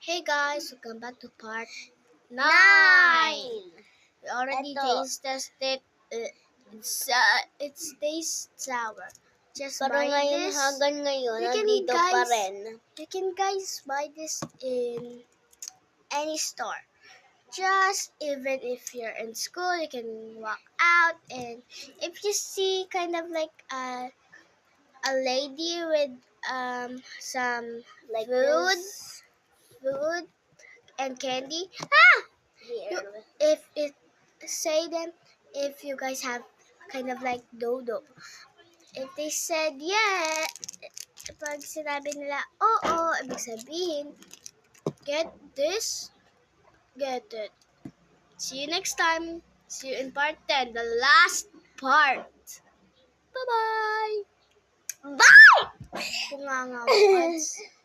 Hey guys, welcome back to part 9. 9. We already Eto. tasted it. It tastes sour. Just Pero buy ngayon, this. hanggang ngayon, You can nandito pa guys- rin. You can guys buy this in any store. Just even if you're in school, you can walk out, and if you see kind of like a lady with some Like food and candy. Here. If it say them, if you guys have kind of like dodo, if they said yeah, pag sinabi nila oo, ibig sabihin get this, get it. See you next time. See you in part 10, the last part. Bye bye. Bye! Pungangaw ads.